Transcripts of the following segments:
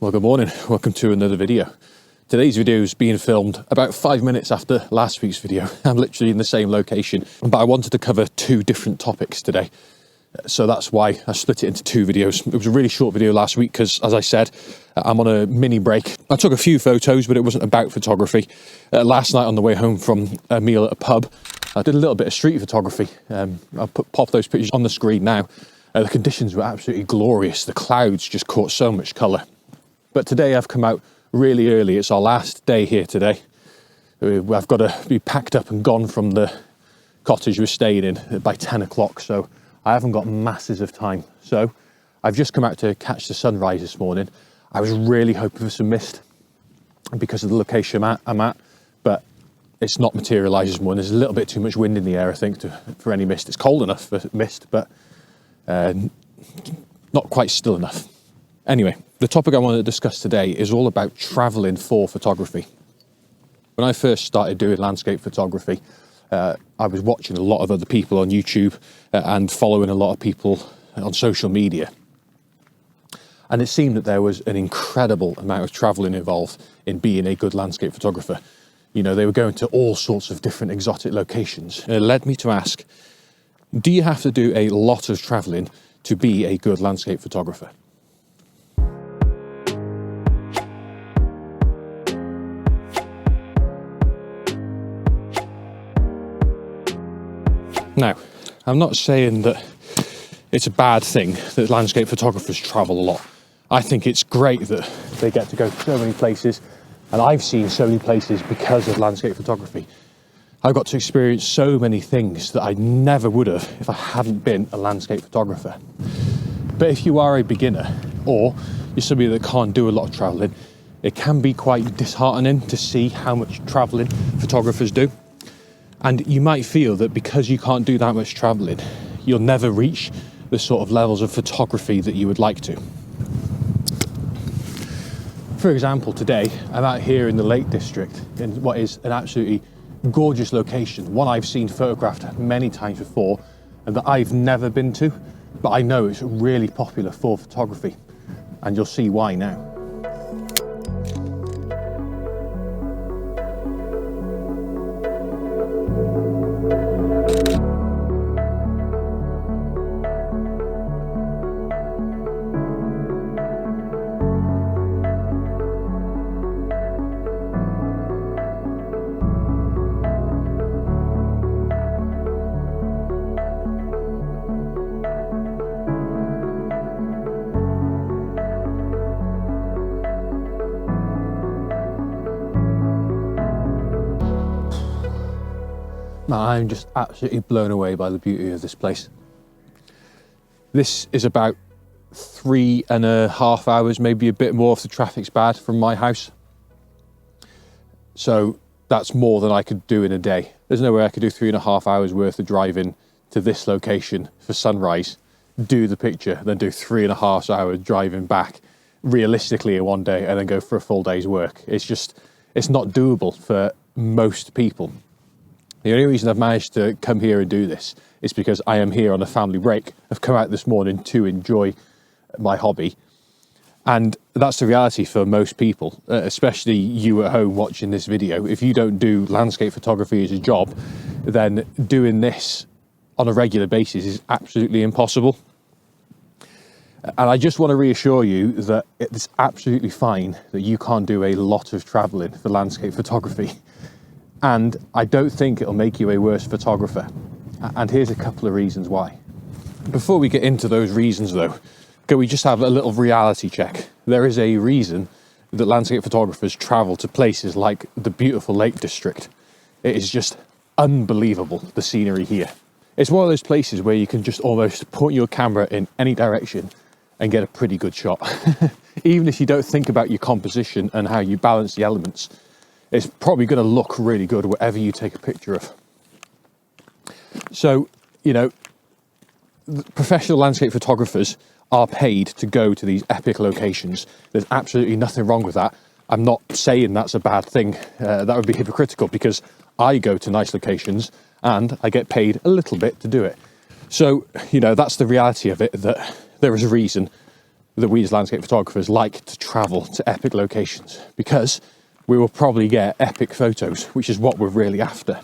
Well, good morning. Welcome to another video. Today's video is being filmed about 5 minutes after last week's video. I'm literally in the same location, but I wanted to cover two different topics today. So that's why I split it into two videos. It was a really short video last week because, as I said, I'm on a mini break. I took a few photos, but it wasn't about photography. Last night on the way home from a meal at a pub, I did a little bit of street photography. I'll pop those pictures on the screen now. The conditions were absolutely glorious. The clouds just caught so much colour. But today I've come out really early. It's our last day here today. I've got to be packed up and gone from the cottage we're staying in by 10 o'clock. So I haven't got masses of time. So I've just come out to catch the sunrise this morning. I was really hoping for some mist because of the location I'm at, but it's not materialised this morning. There's a little bit too much wind in the air, I think, for any mist. It's cold enough for mist, but not quite still enough. Anyway, the topic I want to discuss today is all about travelling for photography. When I first started doing landscape photography, I was watching a lot of other people on YouTube and following a lot of people on social media. And it seemed that there was an incredible amount of travelling involved in being a good landscape photographer. You know, they were going to all sorts of different exotic locations. And it led me to ask, do you have to do a lot of travelling to be a good landscape photographer? Now, I'm not saying that it's a bad thing that landscape photographers travel a lot. I think it's great that they get to go to so many places, and I've seen so many places because of landscape photography. I've got to experience so many things that I never would have if I hadn't been a landscape photographer. But if you are a beginner, or you're somebody that can't do a lot of travelling, it can be quite disheartening to see how much travelling photographers do. And you might feel that because you can't do that much travelling, you'll never reach the sort of levels of photography that you would like to. For example, today, I'm out here in the Lake District in what is an absolutely gorgeous location, one I've seen photographed many times before and that I've never been to, but I know it's really popular for photography, and you'll see why now. I'm just absolutely blown away by the beauty of this place. This is about 3.5 hours, maybe a bit more if the traffic's bad, from my house. So that's more than I could do in a day. There's no way I could do 3.5 hours worth of driving to this location for sunrise, do the picture, then do 3.5 hours driving back realistically in one day, and then go for a full day's work. It's not doable for most people. The only reason I've managed to come here and do this is because I am here on a family break. I've come out this morning to enjoy my hobby. And that's the reality for most people, especially you at home watching this video. If you don't do landscape photography as a job, then doing this on a regular basis is absolutely impossible. And I just want to reassure you that it's absolutely fine that you can't do a lot of traveling for landscape photography. And I don't think it'll make you a worse photographer. And here's a couple of reasons why. Before we get into those reasons though, can we just have a little reality check? There is a reason that landscape photographers travel to places like the beautiful Lake District. It is just unbelievable, the scenery here. It's one of those places where you can just almost point your camera in any direction and get a pretty good shot. Even if you don't think about your composition and how you balance the elements, it's probably going to look really good whatever you take a picture of. So, you know, professional landscape photographers are paid to go to these epic locations. There's absolutely nothing wrong with that. I'm not saying that's a bad thing. That would be hypocritical because I go to nice locations and I get paid a little bit to do it. So, you know, that's the reality of it, that there is a reason that we as landscape photographers like to travel to epic locations, because we will probably get epic photos, which is what we're really after.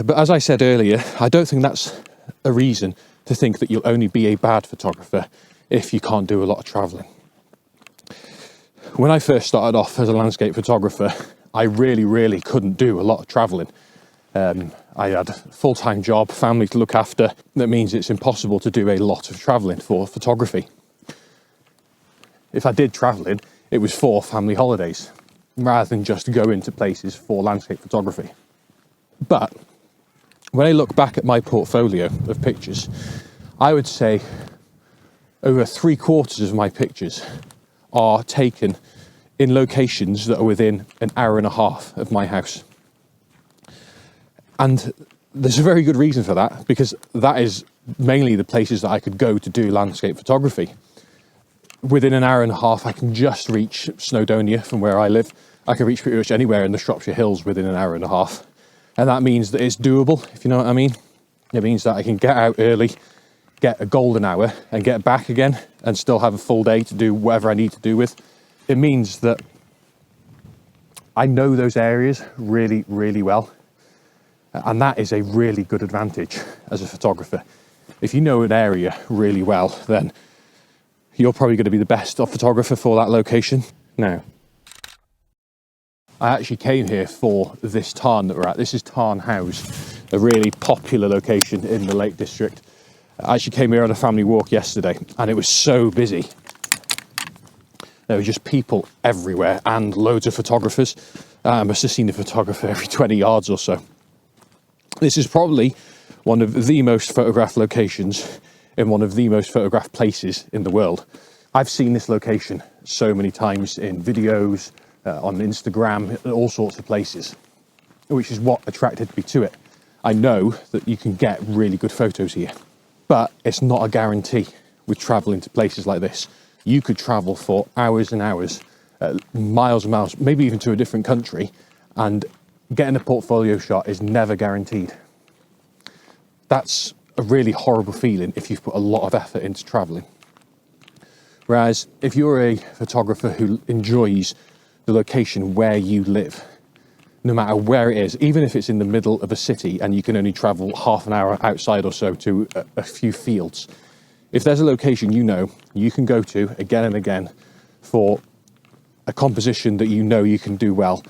But as I said earlier, I don't think that's a reason to think that you'll only be a bad photographer if you can't do a lot of traveling. When I first started off as a landscape photographer, I really couldn't do a lot of traveling. I had a full-time job, family to look after. That means it's impossible to do a lot of traveling for photography. If I did traveling, it was for family holidays, rather than just go into places for landscape photography. But when I look back at my portfolio of pictures, I would say over 3/4 of my pictures are taken in locations that are within an hour and a half of my house. And there's a very good reason for that, because that is mainly the places that I could go to do landscape photography. Within an hour and a half, I can just reach Snowdonia from where I live. I can reach pretty much anywhere in the Shropshire Hills within an hour and a half. And that means that it's doable, if you know what I mean. It means that I can get out early, get a golden hour, and get back again, and still have a full day to do whatever I need to do with. It means that I know those areas really well. And that is a really good advantage as a photographer. If you know an area really well, then you're probably going to be the best photographer for that location. Now, I actually came here for this tarn that we're at. This is Tarn House, a really popular location in the Lake District. I actually came here on a family walk yesterday, and it was so busy. There were just people everywhere and loads of photographers. I must have seen a photographer every 20 yards or so. This is probably one of the most photographed locations in one of the most photographed places in the world. I've seen this location so many times in videos, on Instagram, all sorts of places, which is what attracted me to it. I know that you can get really good photos here, but it's not a guarantee with traveling to places like this. You could travel for hours and hours, miles and miles, maybe even to a different country, and getting a portfolio shot is never guaranteed. That's a really horrible feeling if you've put a lot of effort into traveling. Whereas if you're a photographer who enjoys the location where you live, no matter where it is, even if it's in the middle of a city and you can only travel half an hour outside or so to a few fields, if there's a location you know you can go to again and again for a composition that you know you can do well,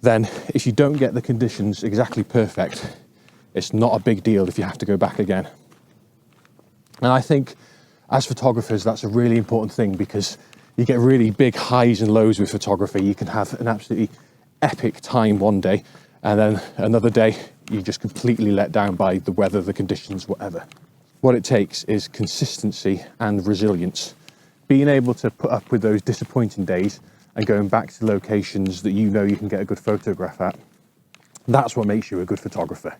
then if you don't get the conditions exactly perfect, it's not a big deal if you have to go back again. And I think as photographers, that's a really important thing, because you get really big highs and lows with photography. You can have an absolutely epic time one day, and then another day you're just completely let down by the weather, the conditions, whatever. What it takes is consistency and resilience. Being able to put up with those disappointing days and going back to locations that you know you can get a good photograph at, that's what makes you a good photographer,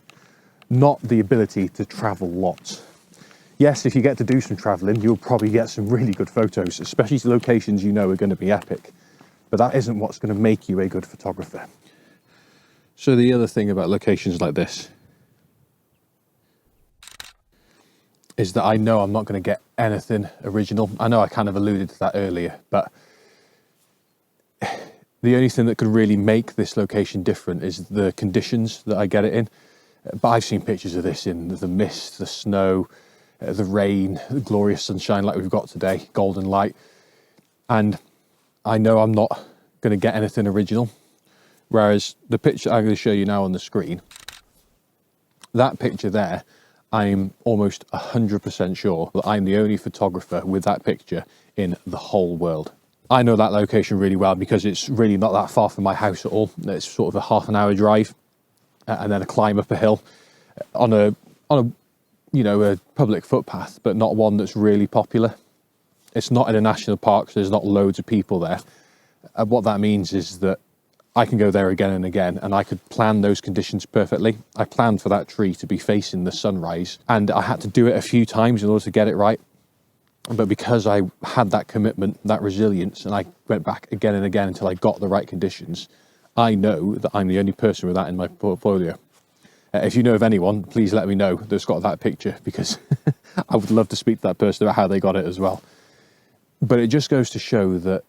not the ability to travel lots. Yes, if you get to do some traveling, you'll probably get some really good photos, especially to locations you know are going to be epic, but that isn't what's going to make you a good photographer. So the other thing about locations like this is that I know I'm not going to get anything original. I know I kind of alluded to that earlier, but the only thing that could really make this location different is the conditions that I get it in. But I've seen pictures of this in the mist, the snow, the rain, the glorious sunshine like we've got today, golden light. And I know I'm not going to get anything original. Whereas the picture I'm going to show you now on the screen, that picture there, I'm almost 100% sure that I'm the only photographer with that picture in the whole world. I know that location really well because it's really not that far from my house at all. It's sort of a half an hour drive and then a climb up a hill on a you know, a public footpath, but not one that's really popular. It's not in a national park, so there's not loads of people there. What that means is that I can go there again and again, and I could plan those conditions perfectly. I planned for that tree to be facing the sunrise, and I had to do it a few times in order to get it right. But because I had that commitment, that resilience, and I went back again and again until I got the right conditions, I know that I'm the only person with that in my portfolio. If you know of anyone, please let me know that's got that picture, because I would love to speak to that person about how they got it as well. But it just goes to show that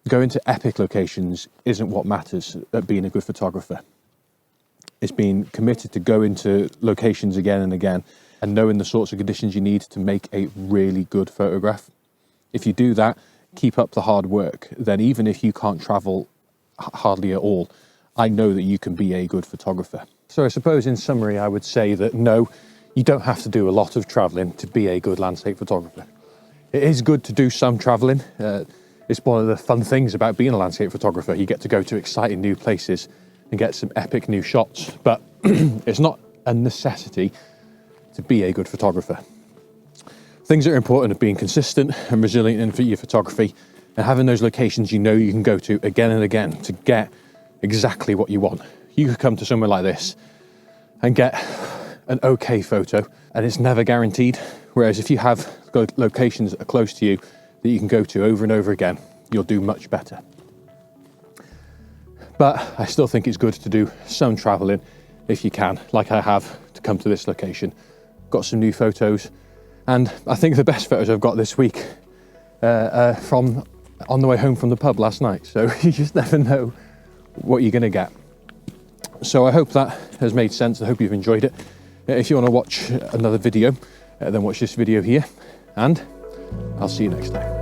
going to epic locations isn't what matters at being a good photographer. It's being committed to go into locations again and again and knowing the sorts of conditions you need to make a really good photograph. If you do that, keep up the hard work, then even if you can't travel hardly at all, I know that you can be a good photographer. So I suppose in summary, I would say that no, you don't have to do a lot of traveling to be a good landscape photographer. It is good to do some traveling. It's one of the fun things about being a landscape photographer. You get to go to exciting new places and get some epic new shots, but it's not a necessity to be a good photographer. Things that are important are being consistent and resilient in your photography and having those locations you know you can go to again and again to get exactly what you want. You could come to somewhere like this and get an okay photo, and it's never guaranteed. Whereas if you have locations that are close to you that you can go to over and over again, you'll do much better. But I still think it's good to do some traveling if you can, like I have, to come to this location. Got some new photos, and I think the best photos I've got this week from on the way home from the pub last night. So you just never know what you're going to get. So I hope that has made sense. I hope you've enjoyed it. If you want to watch another video, then watch this video here, and I'll see you next time.